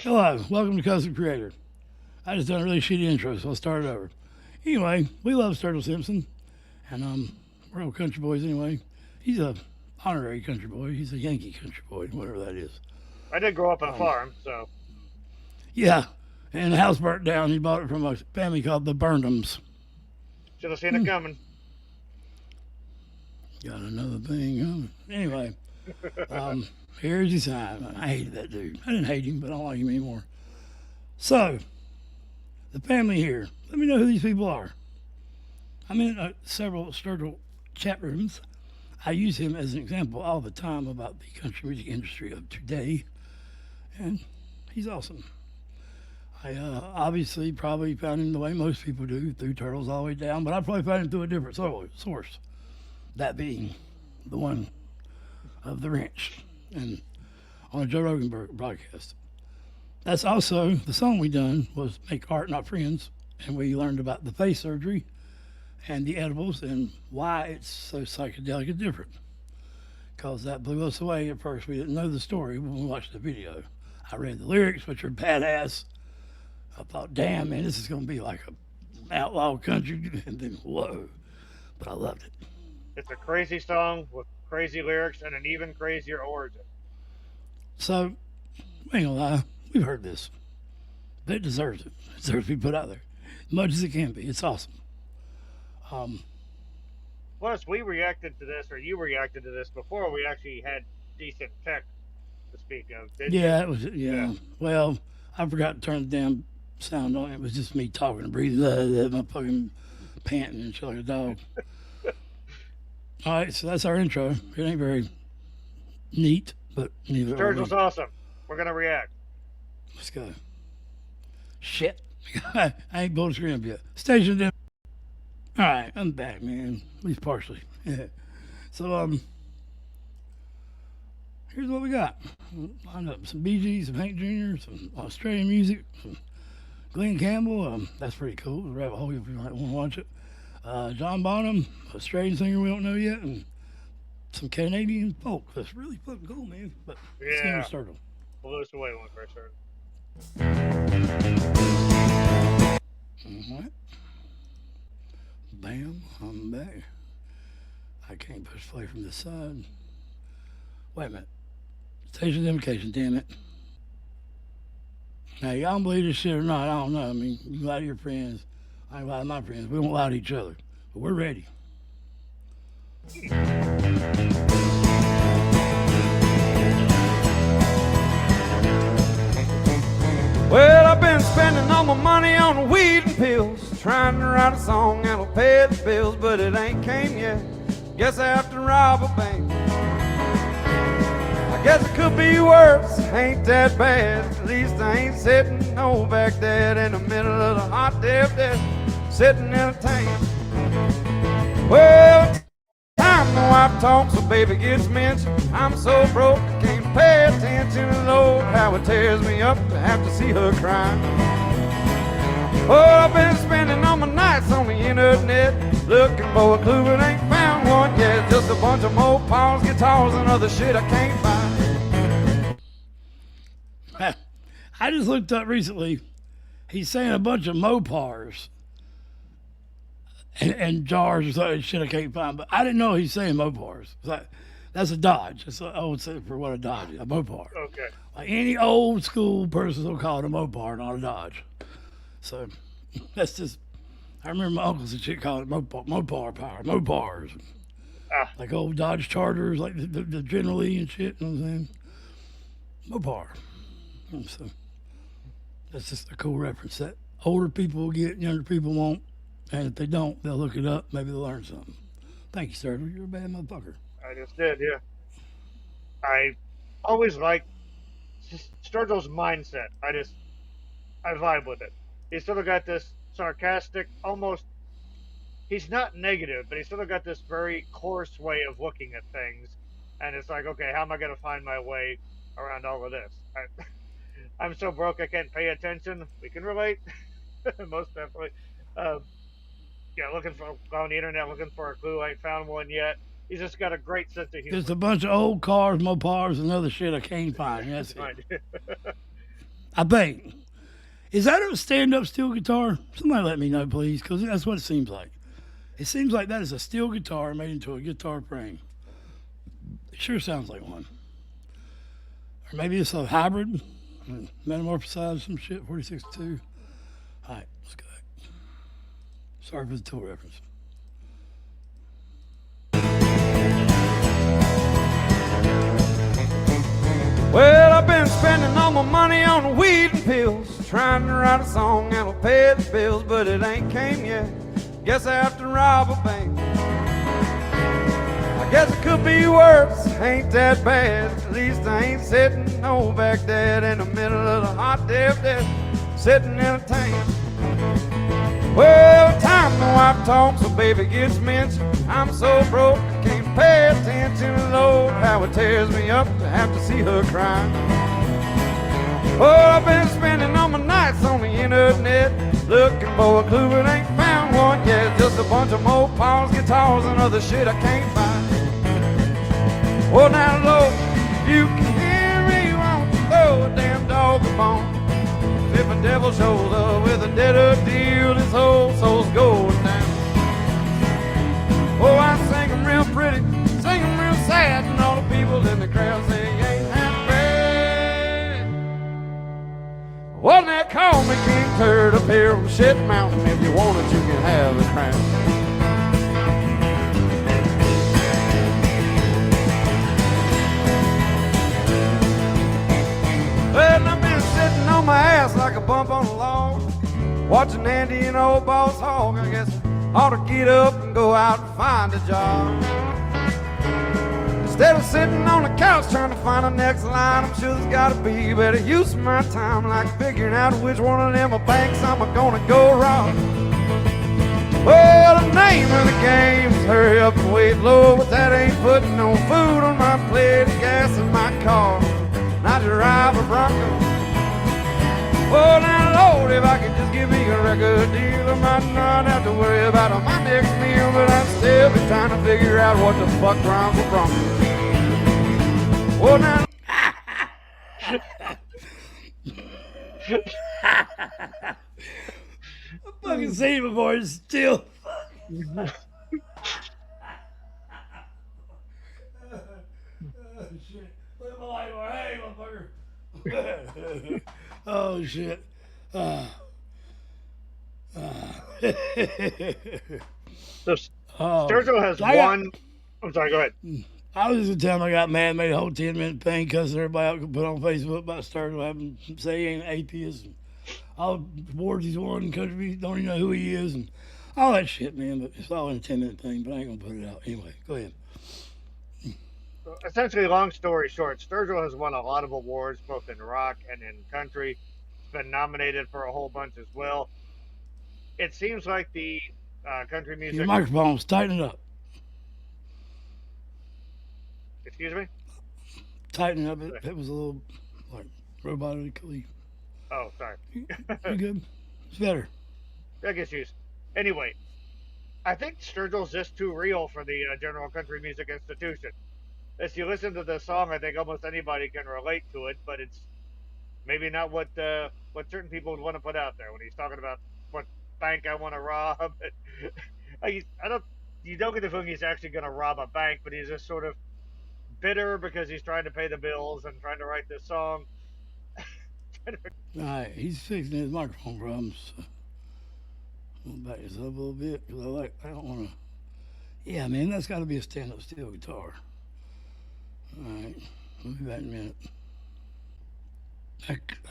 Hello, welcome to Cousin Creator. I just done a really shitty intro, so I'll start it over. Anyway, we love Sturgill Simpson, and we're all country boys anyway. He's a honorary country boy. He's a Yankee country boy, whatever that is. I did grow up on a farm, so Yeah, and the house burnt down. He bought it from a family called the Burnhams. should have seen it coming. Got another thing. Huh? Anyway, here's his sign. I hated that dude. I didn't hate him, but I don't like him anymore. So, the family here. Let me know who these people are. I'm in several Sturgill chat rooms. I use him as an example all the time about the country music industry of today, and he's awesome. I obviously probably found him the way most people do, through Turtles all the way down, but I probably found him through a different source, that being the one of the wrench and on a Joe Rogan broadcast. That's also the song we done was Make Art Not Friends, and we learned about the face surgery and the edibles and why it's so psychedelic and different. Because that blew us away at first. We didn't know the story when we watched the video. I read the lyrics, which are badass. I thought, damn, man, this is going to be like a outlaw country, and then whoa. But I loved it. It's a crazy song with crazy lyrics and an even crazier origin. So, we ain't gonna lie, we've heard this. But it deserves it. It deserves to be put out there. As much as it can be. It's awesome. Plus, we reacted to this, or you reacted to this before we actually had decent tech to speak of. Did Yeah, you? it was, yeah. Well, I forgot to turn the damn sound on. It was just me talking and breathing. My fucking panting and shit like a dog. All right, so that's our intro. It ain't very neat, but neither are Sturgill's we. awesome. We're gonna react. Let's go. Shit. I ain't built a screen up yet. Station dim. All right, I'm back, man. At least partially. Yeah. So, here's what we got. Lined up some Bee Gees, some Hank Jr., some Australian music, some Glenn Campbell. That's pretty cool. Rabbit hole if you might want to watch it. John Bonham, Australian singer we don't know yet, and some Canadian folk. That's really fucking cool, man. But let's get Yeah, started. blew us away when we first heard. All right. Bam, I'm back. I can't push play from this side. Wait a minute. Station identification, damn it. Now, y'all don't believe this shit or not, I don't know. I mean, you lie to your friends. I lie to my friends. We don't lie to each other. But we're ready. Well, I've been spending all my money on weed and pills, trying to write a song that'll pay the bills, but it ain't came yet. Guess I have to rob a bank. I guess it could be worse, ain't that bad. At least I ain't sitting no back there in the middle of the hot damn desert, sitting in a tank. Well, time the wife talks, so baby gets mentioned. I'm so broke, I can't pay attention. Lord, how it tears me up to have to see her cry. Oh, I've been spending all my nights on the internet, looking for a clue but ain't found one yet. Just a bunch of Mopars, guitars, and other shit I can't find. I just looked up recently. He's saying a bunch of Mopars and jars or something shit I can't find, but I didn't know he's saying Mopars. That's a Dodge. That's I would say for what a Dodge is, a Mopar. Okay. Like any old school person will call it a Mopar, not a Dodge. So that's just. I remember my uncles and shit calling it Mopar power, Mopars, Ah, like old Dodge Chargers, like the General Lee and shit. You know what I'm saying? Mopar. And so that's just a cool reference that older people will get, younger people won't, and if they don't, they'll look it up. Maybe they'll learn something. Thank you, sir. You're a bad motherfucker. I just did. Yeah. I always like Sturgill's mindset. I vibe with it. He's sort of got this sarcastic, almost. He's not negative, but he's sort of got this very coarse way of looking at things, and it's like, okay, how am I going to find my way around all of this? I'm so broke I can't pay attention. We can relate, most definitely. Um, yeah, looking for on the internet, looking for a clue. I ain't found one yet. He's just got a great sense of humor. Just a bunch of old cars, Mopars, and other shit I can't find. That's it. Mind. I think. Is that a stand-up steel guitar? Somebody let me know, please, because that's what it seems like. It seems like that is a steel guitar made into a guitar frame. It sure sounds like one. Or maybe it's a hybrid, metamorphosized some shit, 46.2. All right, let's go back. Sorry for the tool reference. Well, I've been spending all my money on weed and pills, trying to write a song that'll pay the bills, but it ain't came yet. Guess I have to rob a bank. I guess it could be worse, ain't that bad. At least I ain't sitting no Baghdad in the middle of the hot day of death, sitting in a tank. Well, time the wife talks, so baby gets mentioned. I'm so broke, I can't pay attention. Lord, how it tears me up to have to see her cry. Well, I've been spending all my nights on the internet, looking for a clue but ain't found one yet. Just a bunch of Mopars, guitars, and other shit I can't find. Well, now, Lord, if you can hear me, won't you throw a damn dog a bone? If a devil shows up with a deader deal, his whole soul's going down. Oh, I sing 'em real pretty, sing 'em real sad, and all the people in the crowd say, ain't that bad? Well, now call me King Turd up here on Shit Mountain. If you want it, you can have the crown. Well, I've been sitting on my ass like a bump on a log, watching Andy and old Boss Hog. I guess I ought to get up and go out and find a job. Instead of sitting on the couch trying to find the next line, I'm sure there's gotta be better use of my time, like figuring out which one of them banks I'm gonna go rob. Well, the name of the game is hurry up and wait low, but that ain't putting no food on my plate or gas in my car. Not to drive a Bronco. Well, now, Lord, if I could just give me a record deal, I might not have to worry about my next meal, but I'd still be trying to figure out what the fuck rhymes with Bronco. Well, now. I fucking seen it before, it's still. Oh shit. So Sturgill has one. I'm sorry, go ahead. I was just telling him I got mad, made a whole 10-minute thing, cussing everybody out, put on Facebook about Sturgill having say he ain't an atheist, and all the awards he's won in country music, don't even know who he is, and all that shit, man. But it's all in a 10-minute thing, but I ain't gonna put it out anyway. Go ahead. Essentially, long story short, Sturgill has won a lot of awards, both in rock and in country. He's been nominated for a whole bunch as well. It seems like the country music. Your microphone's tighten it up. Excuse me? Tighten it up. It was a little like robotically. Oh, sorry. You're good. It's better. I guess used. Anyway, I think Sturgill's just too real for the general country music institution. As you listen to the song, I think almost anybody can relate to it, but it's maybe not what certain people would want to put out there when he's talking about what bank I want to rob. You don't get the feeling he's actually going to rob a bank, but he's just sort of bitter because he's trying to pay the bills and trying to write this song. All right, he's fixing his microphone problems. I'll back this up a little bit because I don't want to. Yeah, man, that's got to be a stand-up steel guitar. All right, we'll be back in a minute.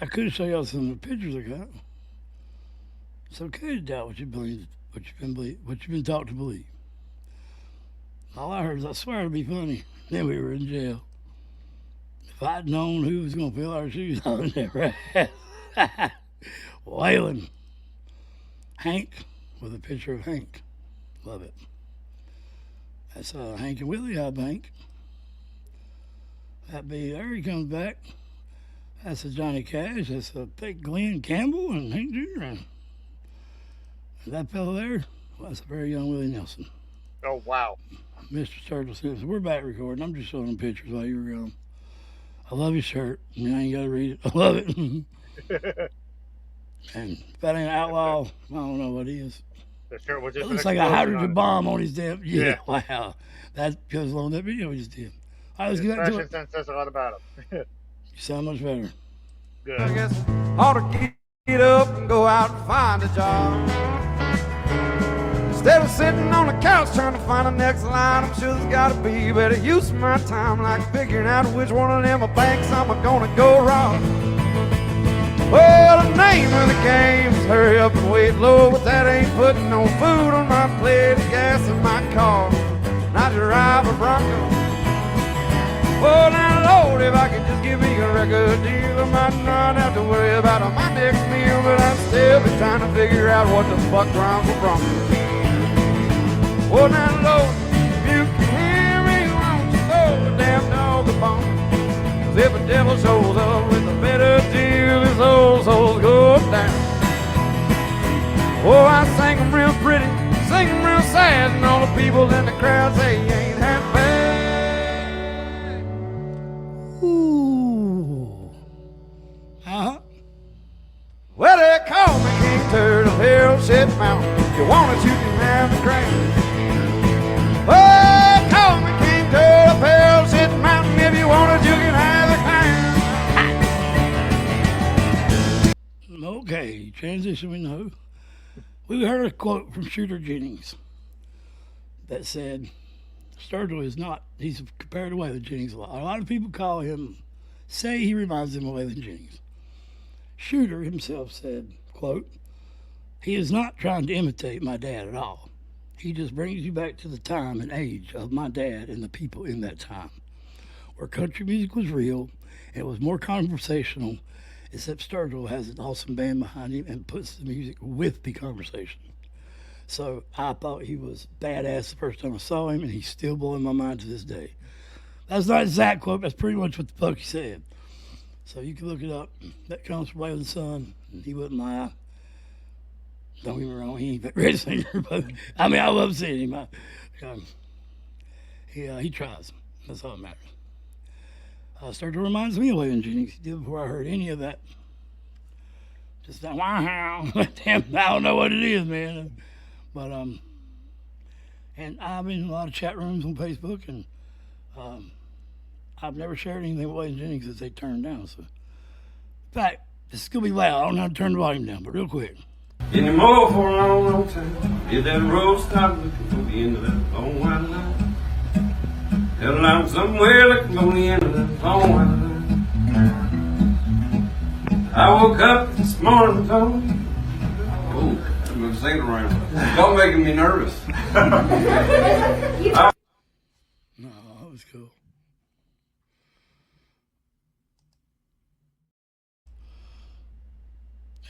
I could show y'all some of the pictures I got. It's okay to doubt what you believe, what you've been taught to believe. All I heard is, I swear it'd be funny. Then we were in jail. If I'd known who was going to fill our shoes, I would never have. Waylon. Hank with a picture of Hank. Love it. That's Hank and Willie High Bank. That be, there he comes back. That's a Johnny Cash. That's a fake Glenn Campbell and Hank Jr. And that fellow there, well, that's a very young Willie Nelson. Oh, wow. Mr. Sturgill Simpson. We're back recording. I'm just showing them pictures while you were gone. I love your shirt. I mean, I ain't got to read it. I love it. And if that ain't outlaw, I don't know what is. The shirt was just It looks like a hydrogen bomb on his damn. Yeah, wow. That goes along with that video we just did. All right, let's get back to Fashion it. sense says a lot about him. You sound much better. Good. I guess I ought to get up and go out and find a job. Instead of sitting on the couch trying to find the next line, I'm sure there's gotta be a better use of my time, like figuring out which one of them banks I'm gonna go rob. Well, the name of the game is hurry up and wait low, but that ain't putting no food on my plate or gas in my car. Not to drive a Bronco. Well, now, Lord, if I could just give me a record deal, I might not have to worry about my next meal, but I'd still be trying to figure out what the fuck wrong with Bronco. Well, now, Lord, if you can hear me, won't you throw the damn dog a bone? 'Cause if a devil shows up with a better deal, his old soul goes down. Oh, I sing 'em real pretty, sing 'em real sad, and all the people in the crowd say you ain't half bad. Ooh. Uh-huh. Well, they call me King Turd of Hell Shit Mountain. If you want it, you can have the crown. Well, call me King Turd of Hell Shit Mountain. If you want it, you can have the crown. Okay, transition we know. We heard a quote from Shooter Jennings that said, Sturgill is not, he's compared to Waylon Jennings a lot. A lot of people say he reminds them of Waylon Jennings. Shooter himself said, quote, he is not trying to imitate my dad at all. He just brings you back to the time and age of my dad and the people in that time, where country music was real and it was more conversational, except Sturgill has an awesome band behind him and puts the music with the conversation. So I thought he was badass the first time I saw him, and he's still blowing my mind to this day. That's not an exact quote, that's pretty much what the fuck he said. So you can look it up. That comes from Waylon's son, and he wouldn't lie. Don't get me wrong, he ain't that great singer, but I mean, I love seeing him. He tries. That's all that matters. Sturgill reminds me of Waylon Jennings. He did before I heard any of that. Just that, wow, damn, I don't know what it is, man. But, and I'm in a lot of chat rooms on Facebook, and I've never shared anything with Waylon Jennings that they turned down. So, in fact, this is going to be loud. I don't know how to turn the volume down, but real quick. Anymore for a long, long time. Did that road stop looking for the end of that long white line? Hell, I'm somewhere looking for the end of that long white line. I woke up this morning and told me, oh, I'm going to sing it around. Don't making me nervous. No, that was cool.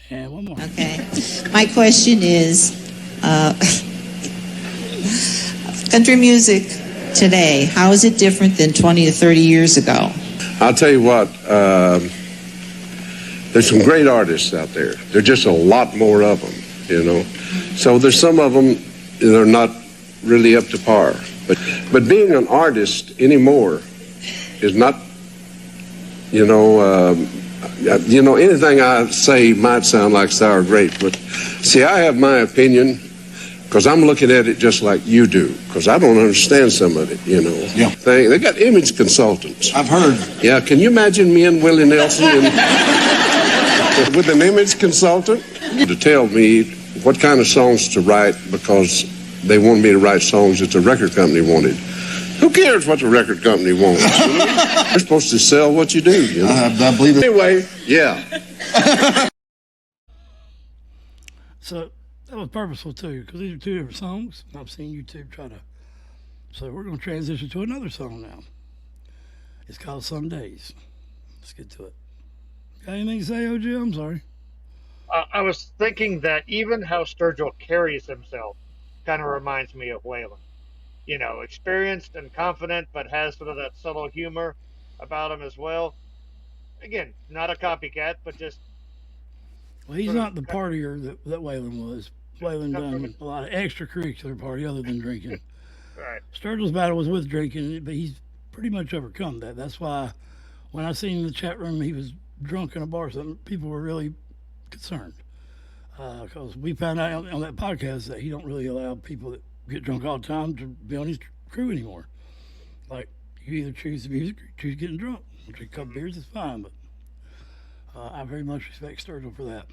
And one more. Okay. My question is, country music today, how is it different than 20 to 30 years ago? I'll tell you what, there's some great artists out there. There's just a lot more of them, you know. So there's some of them that are not really up to par. But being an artist anymore is not, anything I say might sound like sour grapes, but see, I have my opinion because I'm looking at it just like you do, because I don't understand some of it, Yeah. They got image consultants. I've heard. Yeah, can you imagine me and Willie Nelson with an image consultant to tell me what kind of songs to write because they wanted me to write songs that the record company wanted. Who cares what the record company wants? You're supposed to sell what you do, you know? I believe it. Anyway, yeah. So that was purposeful too, because these are two different songs. I've seen YouTube try to. So we're going to transition to another song now. It's called Some Days. Let's get to it. Got anything to say, OGL? I'm sorry. I was thinking that even how Sturgill carries himself kind of reminds me of Waylon. You know, experienced and confident, but has sort of that subtle humor about him as well. Again, not a copycat, but just... Well, he's not the partier that Waylon was. Waylon done a lot of extracurricular party other than drinking. Right. Sturgill's battle was with drinking, but he's pretty much overcome that. That's why when I seen in the chat room he was drunk in a bar or something, people were really concerned. Because we found out on that podcast that he don't really allow people that get drunk all the time to be on his crew anymore. Like, you either choose the music or you choose getting drunk. Drink a couple beers is fine, but I very much respect Sturgill for that.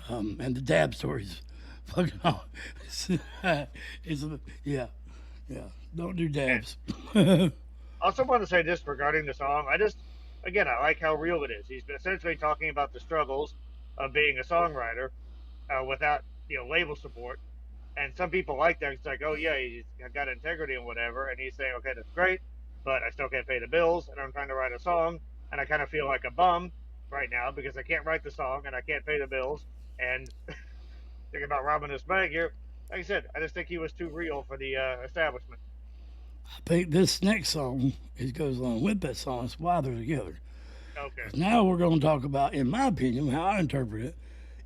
And the dab stories, fucking yeah. Don't do dabs. I also want to say this regarding the song. I like how real it is. He's essentially talking about the struggles of being a songwriter without label support. And some people like that. It's like, oh yeah, he's got integrity and whatever. And he's saying, okay, that's great, but I still can't pay the bills, and I'm trying to write a song, and I kind of feel like a bum right now because I can't write the song and I can't pay the bills. And thinking about robbing this bank here, like I said, I just think he was too real for the establishment. I think this next song goes along with that song. It's why they're together. Okay. Now we're going to talk about, in my opinion, how I interpret it,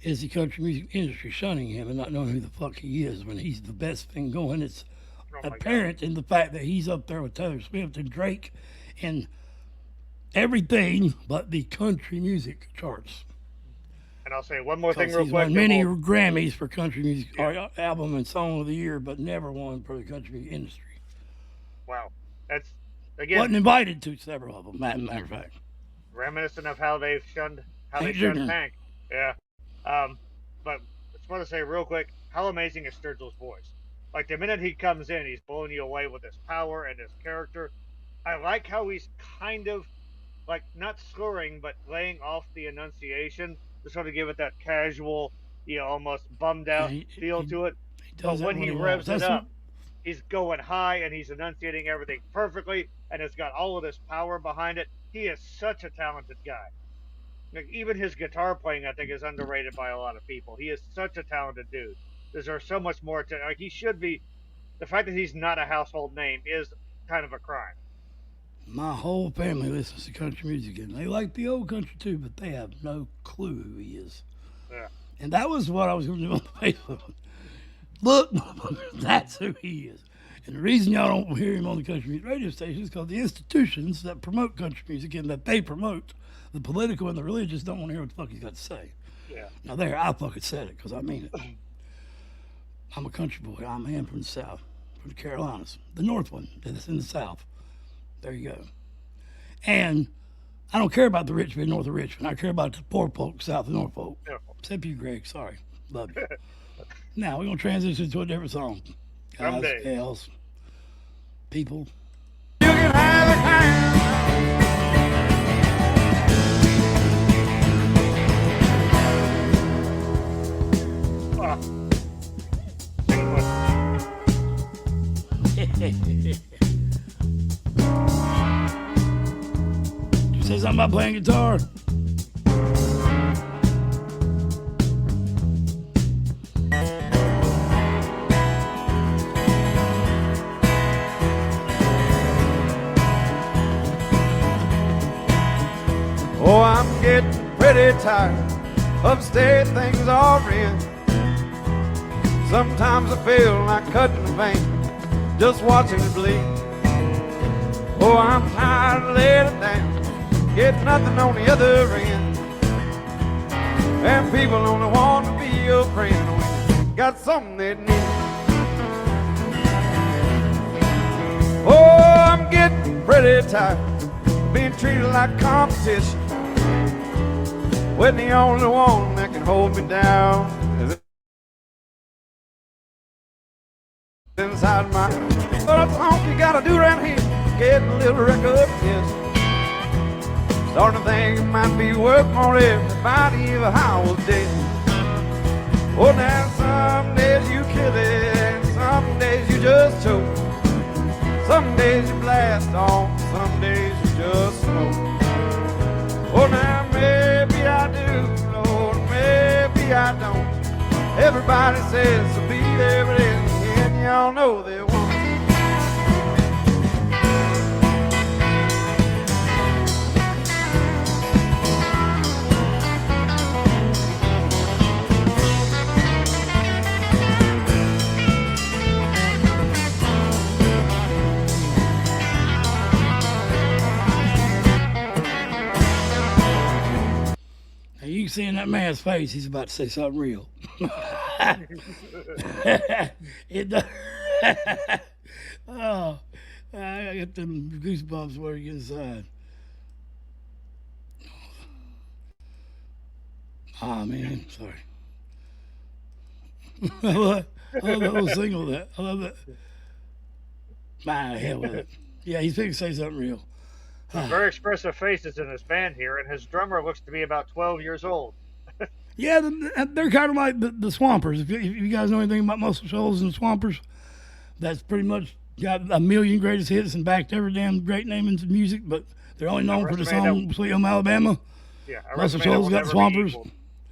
is the country music industry shunning him and not knowing who the fuck he is when he's the best thing going. It's apparent in the fact that he's up there with Taylor Swift and Drake and everything but the country music charts. And I'll say one more thing real he's quick. Won many Grammys for country music album and song of the year, but never won for the country music industry. Wow. That's, again, wasn't invited to several of them, matter of fact. Reminiscent of how they shunned Hank. Yeah. But I just want to say real quick, how amazing is Sturgill's voice? Like, the minute he comes in, he's blowing you away with his power and his character. I like how he's kind of, like, not slurring, but laying off the enunciation to sort of give it that casual, almost bummed out feel to it. But when he revs it up, he's going high and he's enunciating everything perfectly, and it's got all of this power behind it. He is such a talented guy. Like, even his guitar playing, I think, is underrated by a lot of people. He is such a talented dude. There's so much more to, like, he should be. The fact that he's not a household name is kind of a crime. My whole family listens to country music, and they like the old country too, but they have no clue who he is. Yeah. And that was what I was going to do on the Facebook. Look, that's who he is. And the reason y'all don't hear him on the country music radio station is because the institutions that promote country music and that they promote, the political and the religious, don't want to hear what the fuck he's got to say. Yeah. Now there, I fucking said it because I mean it. I'm a country boy. I'm a man from the South, from the Carolinas, the North one that's in the South. There you go. And I don't care about the rich being north of Richmond. I care about the poor folk south of Norfolk. Yeah. Except you, Greg. Sorry. Love you. Now, we're going to transition to a different song. Guys, gals, people. You can have a Did you say something about playing guitar? Oh, I'm getting pretty tired of staying things are in. Sometimes I feel like cutting the vein, just watching it bleed. Oh, I'm tired of laying it down, get nothing on the other end. And people only want to be your friend when you got something they need. Oh, I'm getting pretty tired of being treated like competition, when the only one that can hold me down is inside my. But that's all you gotta do around here, get a little recognition. Starting to think it might be worth more to everybody if I was dead. Oh, now some days you kill it, and some days you just choke. Some days you blast on, some days you just smoke. Oh, now maybe I do, Lord, maybe I don't. Everybody says to be there, but in the end, y'all know they won't. that man's face, he's about to say something real. It does. Oh, I get them goosebumps where you get inside. Ah, man, sorry. I love that little single that. I love that. My hell with it. Yeah, he's fixing to say something real. Very expressive faces in his band here, and his drummer looks to be about 12 years old. Yeah, they're kind of like the Swampers. If you guys know anything about Muscle Shoals and Swampers, that's pretty much got a million greatest hits and backed every damn great name into music, but they're only known for the song Sweet Home Alabama. Yeah, Muscle Shoals got Swampers.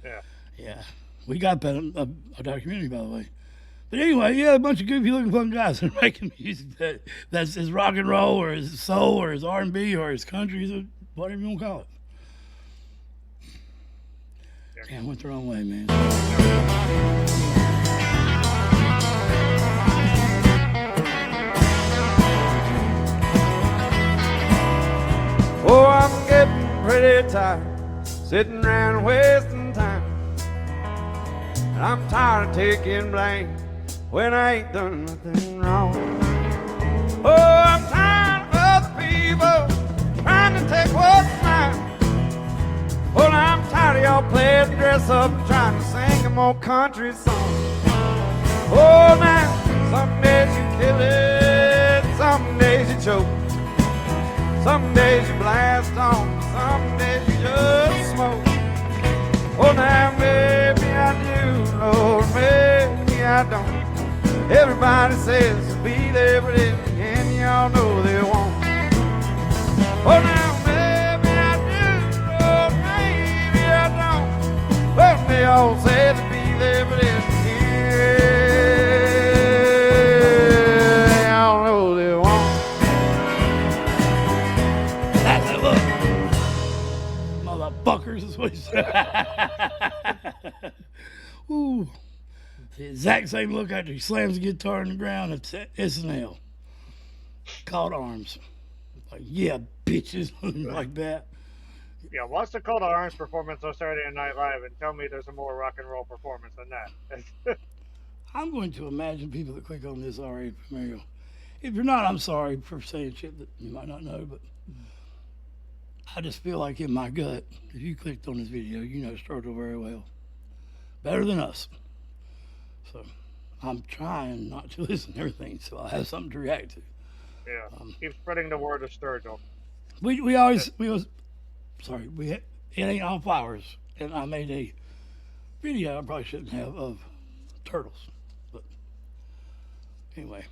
Yeah. Yeah. We got that in a documentary, by the way. But anyway, yeah, a bunch of goofy looking fun guys that are making music that's his rock and roll or his soul or his R&B or his country, or whatever you want to call it. Damn, went the wrong way, man. Oh, I'm getting pretty tired, sitting around wasting time. And I'm tired of taking blame when I ain't done nothing wrong. Oh, I'm tired of other people trying to take what's mine. Well, I'm tired of y'all playing dress up and trying to sing a more country song. Oh, now, some days you kill it, some days you choke. Some days you blast on, some days you just smoke. Oh, now maybe I do, Lord, maybe I don't. Everybody says to be there, but in the end, y'all know they won't. Oh, now maybe I do, Lord, maybe I don't. Well, they all say to be there, but in the end, y'all know they won't. Motherfuckers is what he said. Ooh. The exact same look after he slams the guitar on the ground at SNL. Called Arms. Like, yeah, bitches. Like that. Yeah, watch the Call to Arms performance on Saturday Night Live and tell me there's a more rock and roll performance than that. I'm going to imagine people that click on this already familiar. If you're not, I'm sorry for saying shit that you might not know, but I just feel like in my gut, if you clicked on this video, you know Sturgill very well. Better than us. So I'm trying not to listen to everything, so I'll have something to react to. Yeah, keep spreading the word of Sturgill. It ain't all flowers, and I made a video I probably shouldn't have of turtles, but anyway,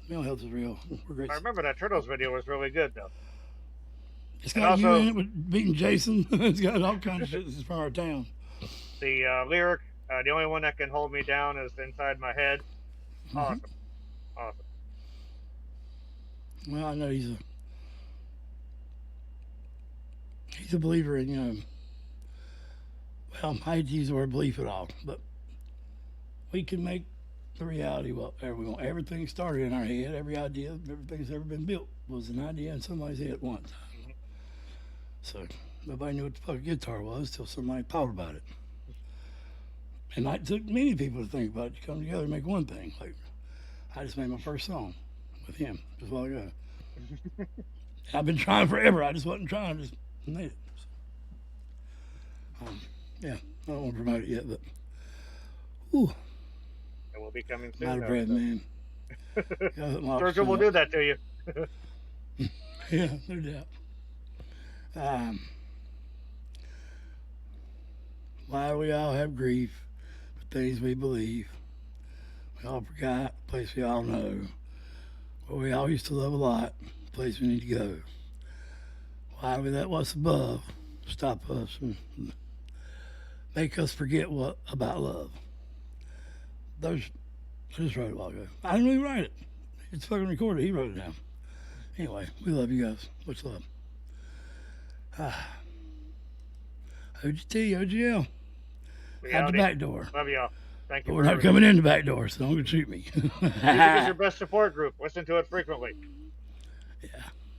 mental health is real. We're great. I remember that Turtles video was really good, though. It's got you in it with beating Jason. It's got all kinds of shit that's from our town. The lyric, the only one that can hold me down is inside my head. Awesome. Awesome. Well, I know he's a believer in, well, I hate to use the word belief at all, but we can make the reality whatever we want. Everything started in our head. Every idea, everything that's ever been built was an idea in somebody's head at once. So nobody knew what the fuck a guitar was till somebody thought about it. And it took many people to think about it to come together and make one thing. Like, I just made my first song with him just a while ago. I've been trying forever. I just wasn't trying. I just made it. So, yeah, I don't want to promote it yet, but whew. It will be coming soon. Out of breath, man. Sturgill will do that to you. Yeah, no doubt. Why do we all have grief for things we believe? We all forgot the place we all know, where we all used to love a lot, the place we need to go. Why do we let what's above stop us and make us forget what about love? I just wrote it a while ago. I didn't really write it. It's fucking recorded. He wrote it down. Anyway, we love you guys. Much love. OGT, OGL. Out the back door. Love y'all. Thank you. But we're not coming in the back door, so don't shoot me. Music is your best support group. Listen to it frequently. Yeah.